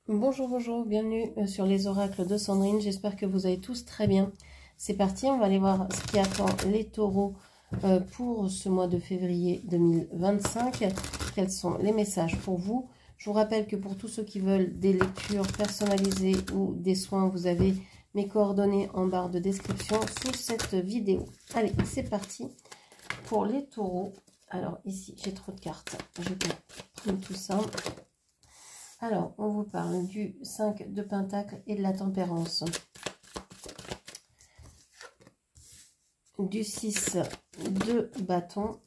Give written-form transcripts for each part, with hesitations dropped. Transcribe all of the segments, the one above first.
Bonjour, bonjour, bienvenue sur les oracles de Sandrine, j'espère que vous allez tous très bien. C'est parti, on va aller voir ce qui attend les taureaux pour ce mois de février 2025. Quels sont les messages pour vous? Je vous rappelle que pour tous ceux qui veulent des lectures personnalisées ou des soins, vous avez mes coordonnées en barre de description sous cette vidéo. Allez, c'est parti pour les taureaux. Alors ici, j'ai trop de cartes, je vais prendre tout ça. Alors, on vous parle du 5 de Pentacle et de la Tempérance. Du 6 de bâton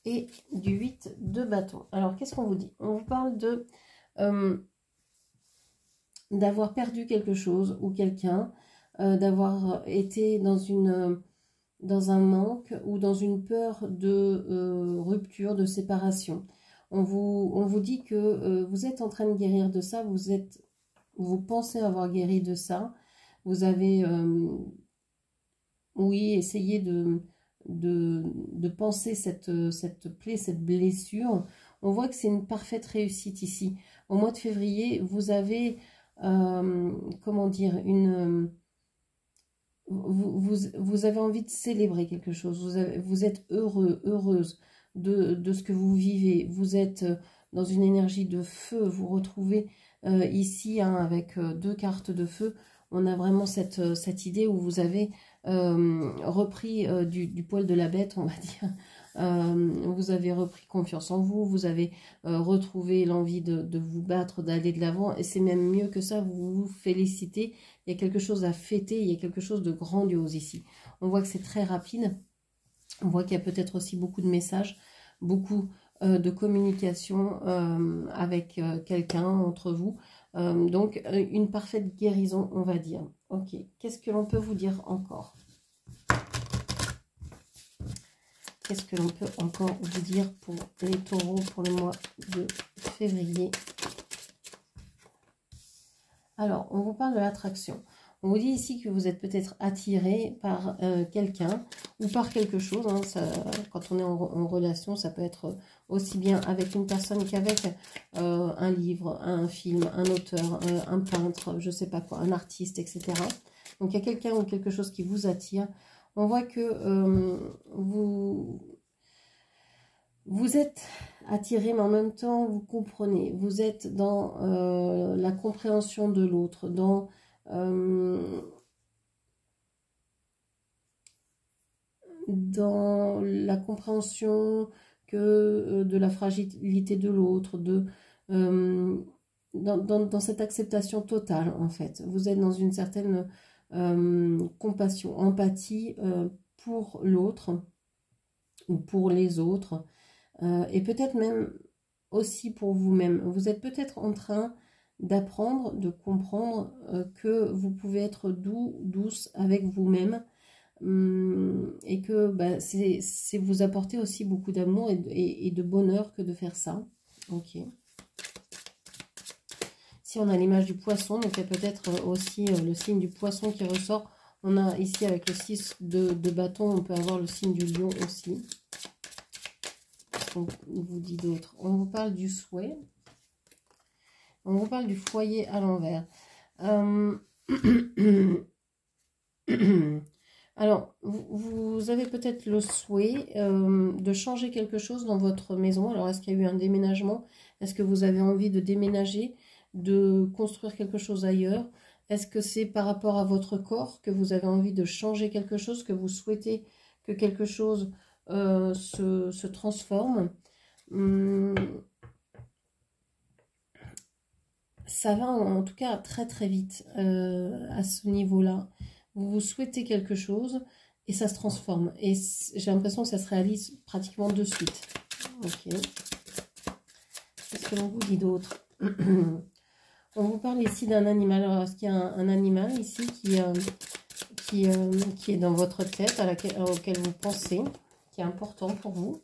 et du 8 de bâton. Alors, qu'est-ce qu'on vous dit? On vous parle de d'avoir perdu quelque chose ou quelqu'un, d'avoir été dans un manque ou dans une peur de rupture, de séparation. On vous dit que vous êtes en train de guérir de ça, vous pensez avoir guéri de ça, vous avez, oui, essayé de penser cette plaie, cette blessure. On voit que c'est une parfaite réussite ici. Au mois de février, vous avez, comment dire, vous avez envie de célébrer quelque chose, vous êtes heureux, heureuse de ce que vous vivez, vous êtes dans une énergie de feu, vous retrouvez ici avec deux cartes de feu, on a vraiment cette idée où vous avez repris du poil de la bête, on va dire, vous avez repris confiance en vous, vous avez retrouvé l'envie de vous battre, d'aller de l'avant, et c'est même mieux que ça, vous vous félicitez, il y a quelque chose à fêter, il y a quelque chose de grandiose ici. On voit que c'est très rapide, on voit qu'il y a peut-être aussi beaucoup de messages, beaucoup de communication avec quelqu'un, entre vous. Donc, une parfaite guérison, on va dire. Ok, qu'est-ce que l'on peut vous dire encore? Qu'est-ce que l'on peut encore vous dire pour les taureaux pour le mois de février? Alors, on vous parle de l'attraction. On vous dit ici que vous êtes peut-être attiré par quelqu'un ou par quelque chose. Hein, ça, quand on est en relation, ça peut être aussi bien avec une personne qu'avec un livre, un film, un auteur, un peintre, je ne sais pas quoi, un artiste, etc. Donc, il y a quelqu'un ou quelque chose qui vous attire. On voit que vous êtes attiré, mais en même temps, vous comprenez. Vous êtes dans la compréhension de l'autre, dans la compréhension de la fragilité de l'autre, dans cette acceptation totale, en fait. Vous êtes dans une certaine compassion, empathie pour l'autre ou pour les autres, et peut-être même aussi pour vous-même. Vous êtes peut-être en train d'apprendre, de comprendre que vous pouvez être doux, douce avec vous-même, et que c'est vous apporter aussi beaucoup d'amour et de bonheur que de faire ça. Ok. Si on a l'image du poisson, donc il y a peut-être aussi le signe du poisson qui ressort. On a ici avec le 6 de bâton, on peut avoir le signe du lion aussi. On vous dit d'autres. On vous parle du souhait. On vous parle du foyer à l'envers. Alors, vous avez peut-être le souhait de changer quelque chose dans votre maison. Alors, est-ce qu'il y a eu un déménagement? Est-ce que vous avez envie de déménager, de construire quelque chose ailleurs? Est-ce que c'est par rapport à votre corps que vous avez envie de changer quelque chose, que vous souhaitez que quelque chose se transforme? Ça va en tout cas très très vite à ce niveau-là. Vous souhaitez quelque chose et ça se transforme. Et j'ai l'impression que ça se réalise pratiquement de suite. Ok. Qu'est-ce que l'on vous dit d'autre? On vous parle ici d'un animal. Alors, est-ce qu'il y a un animal ici qui est dans votre tête, auquel vous pensez, qui est important pour vous?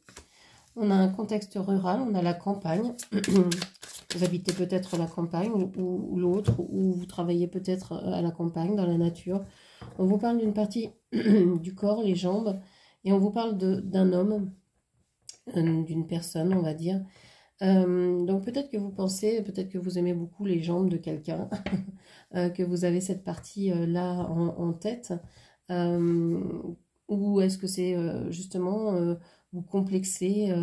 On a un contexte rural, on a la campagne. Vous habitez peut-être la campagne ou l'autre, ou vous travaillez peut-être à la campagne, dans la nature. On vous parle d'une partie du corps, les jambes, et on vous parle d'un homme, d'une personne, on va dire, Donc peut-être que vous pensez, peut-être que vous aimez beaucoup les jambes de quelqu'un, que vous avez cette partie-là en tête. Ou est-ce que c'est justement vous complexer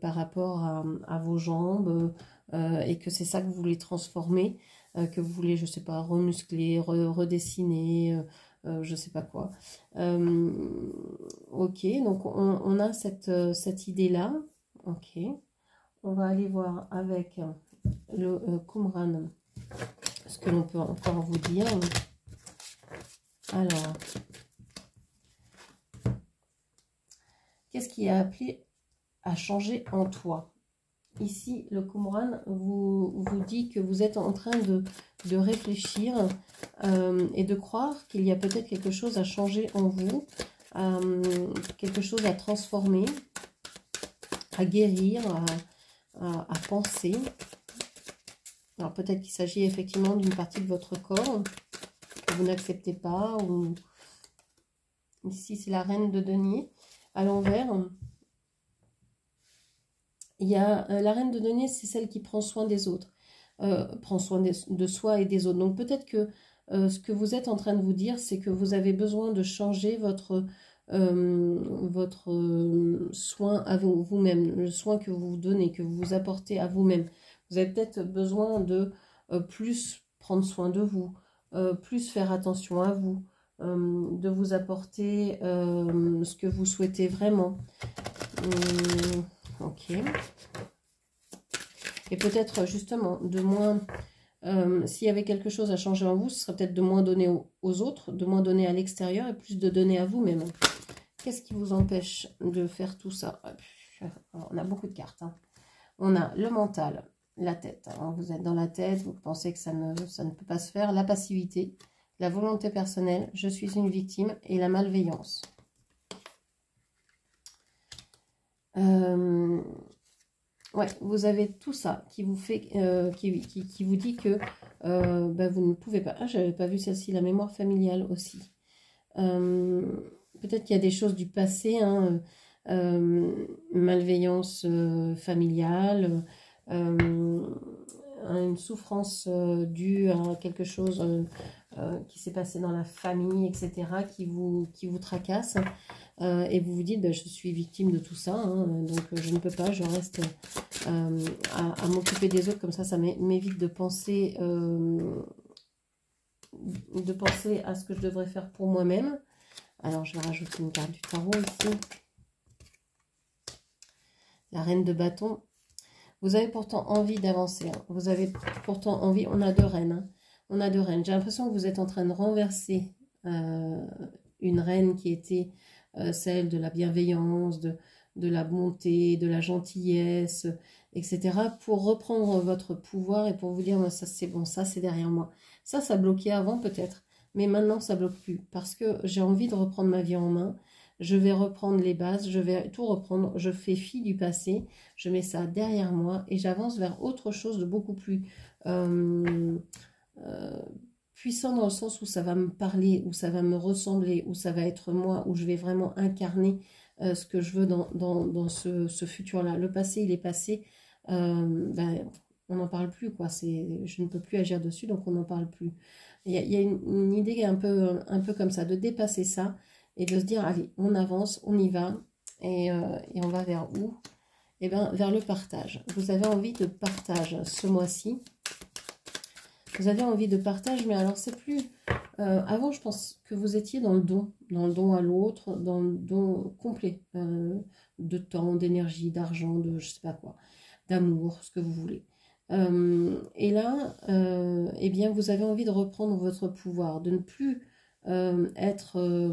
par rapport à vos jambes et que c'est ça que vous voulez transformer, que vous voulez, je sais pas, remuscler, redessiner, je sais pas quoi. Ok, donc on a cette idée-là. Ok. On va aller voir avec le Qumran ce que l'on peut encore vous dire. Alors, qu'est-ce qui est appelé à changer en toi? Ici, le Qumran vous dit que vous êtes en train de réfléchir et de croire qu'il y a peut-être quelque chose à changer en vous, quelque chose à transformer, à guérir, à penser. Alors peut-être qu'il s'agit effectivement d'une partie de votre corps que vous n'acceptez pas. Ou ici, c'est la reine de denier à l'envers. Il y a la reine de denier, c'est celle qui prend soin des autres, prend soin de soi et des autres. Donc peut-être que ce que vous êtes en train de vous dire, c'est que vous avez besoin de changer votre soin à vous-même, le soin que vous vous donnez, que vous vous apportez à vous-même. Vous avez peut-être besoin de plus prendre soin de vous, plus faire attention à vous, de vous apporter ce que vous souhaitez vraiment. Ok. Et peut-être justement de moins, s'il y avait quelque chose à changer en vous, ce serait peut-être de moins donner aux autres, de moins donner à l'extérieur et plus de donner à vous-même. Qu'est-ce qui vous empêche de faire tout ça? Alors, on a beaucoup de cartes. Hein. On a le mental, la tête. Alors, vous êtes dans la tête, vous pensez que ça ne peut pas se faire. La passivité, la volonté personnelle, je suis une victime et la malveillance. Ouais, vous avez tout ça qui vous fait, qui vous dit que bah, vous ne pouvez pas. Ah, j'avais pas vu celle-ci, la mémoire familiale aussi. Peut-être qu'il y a des choses du passé, hein, malveillance familiale, une souffrance due à quelque chose qui s'est passé dans la famille, etc., qui vous tracasse. Et vous vous dites, bah, je suis victime de tout ça, hein, donc je ne peux pas, je reste à m'occuper des autres, comme ça m'évite de penser à ce que je devrais faire pour moi-même. Alors, je vais rajouter une carte du tarot ici. La reine de bâton. Vous avez pourtant envie d'avancer. Hein. Vous avez pourtant envie. On a deux reines. Hein. On a deux reines. J'ai l'impression que vous êtes en train de renverser une reine qui était celle de la bienveillance, de la bonté, de la gentillesse, etc. pour reprendre votre pouvoir et pour vous dire, ça c'est bon, ça c'est derrière moi. Ça bloquait avant peut-être. Mais maintenant, ça ne bloque plus parce que j'ai envie de reprendre ma vie en main. Je vais reprendre les bases, je vais tout reprendre. Je fais fi du passé, je mets ça derrière moi et j'avance vers autre chose de beaucoup plus puissant dans le sens où ça va me parler, où ça va me ressembler, où ça va être moi, où je vais vraiment incarner ce que je veux dans ce futur-là. Le passé, il est passé. Ben, on n'en parle plus, quoi. Je ne peux plus agir dessus, donc on n'en parle plus. Il y a une idée un peu comme ça, de dépasser ça et de se dire, allez, on avance, on y va, et on va vers où? Eh bien, vers le partage. Vous avez envie de partage ce mois-ci. Vous avez envie de partage, mais alors c'est plus... avant, je pense que vous étiez dans le don à l'autre, dans le don complet, de temps, d'énergie, d'argent, de je sais pas quoi, d'amour, ce que vous voulez. Et là, eh bien, vous avez envie de reprendre votre pouvoir, de ne plus être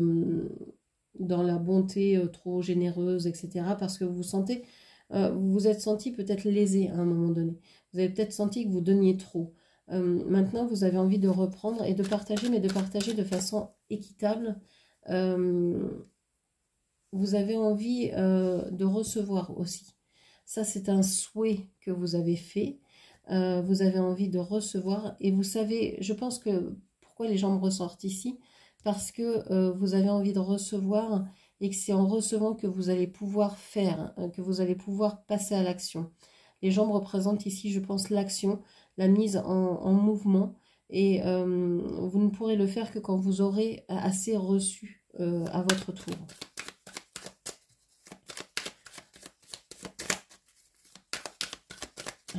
dans la bonté trop généreuse, etc. Parce que vous vous sentez, vous vous êtes senti peut-être lésé à un moment donné. Vous avez peut-être senti que vous donniez trop. Maintenant, vous avez envie de reprendre et de partager, mais de partager de façon équitable. Vous avez envie de recevoir aussi. Ça, c'est un souhait que vous avez fait. Vous avez envie de recevoir. Et vous savez, je pense que pourquoi les gens me ressortent ici, parce que vous avez envie de recevoir et que c'est en recevant que vous allez pouvoir faire, que vous allez pouvoir passer à l'action. Les jambes représentent ici, je pense, l'action, la mise en mouvement. Et vous ne pourrez le faire que quand vous aurez assez reçu à votre tour.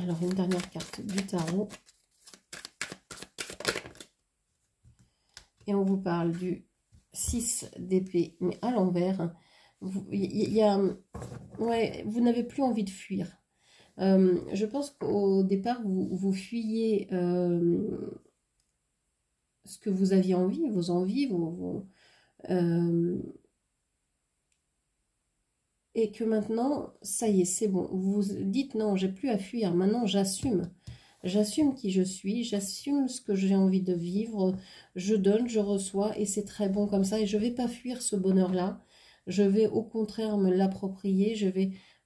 Alors, une dernière carte du tarot. Et on vous parle du 6 d'épée, mais à l'envers. Ouais, vous n'avez plus envie de fuir. Je pense qu'au départ, vous fuyiez ce que vous aviez envie, vos envies, et que maintenant, ça y est, c'est bon. Vous dites non, j'ai plus à fuir. Maintenant, j'assume. J'assume qui je suis, j'assume ce que j'ai envie de vivre. Je donne, je reçois et c'est très bon comme ça. Et je ne vais pas fuir ce bonheur-là. Je vais au contraire me l'approprier.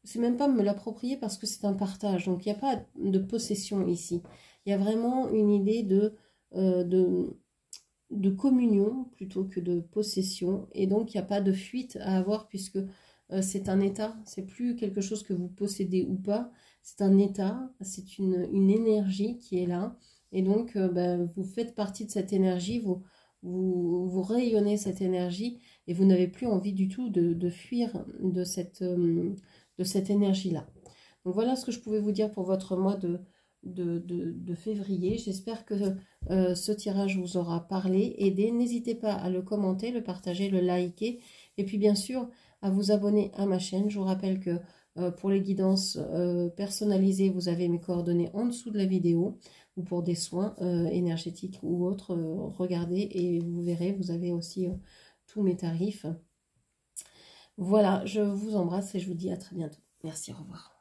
C'est même pas me l'approprier parce que c'est un partage. Donc, il n'y a pas de possession ici. Il y a vraiment une idée de communion plutôt que de possession. Et donc, il n'y a pas de fuite à avoir puisque c'est un état. C'est plus quelque chose que vous possédez ou pas. C'est un état, c'est une énergie qui est là. Et donc, vous faites partie de cette énergie, vous rayonnez cette énergie et vous n'avez plus envie du tout de fuir de cette énergie-là. Donc, voilà ce que je pouvais vous dire pour votre mois de février. J'espère que ce tirage vous aura parlé, aidé. N'hésitez pas à le commenter, le partager, le liker. Et puis, bien sûr, à vous abonner à ma chaîne. Je vous rappelle que pour les guidances personnalisées, vous avez mes coordonnées en dessous de la vidéo ou pour des soins énergétiques ou autres. Regardez et vous verrez, vous avez aussi tous mes tarifs. Voilà, je vous embrasse et je vous dis à très bientôt. Merci, au revoir.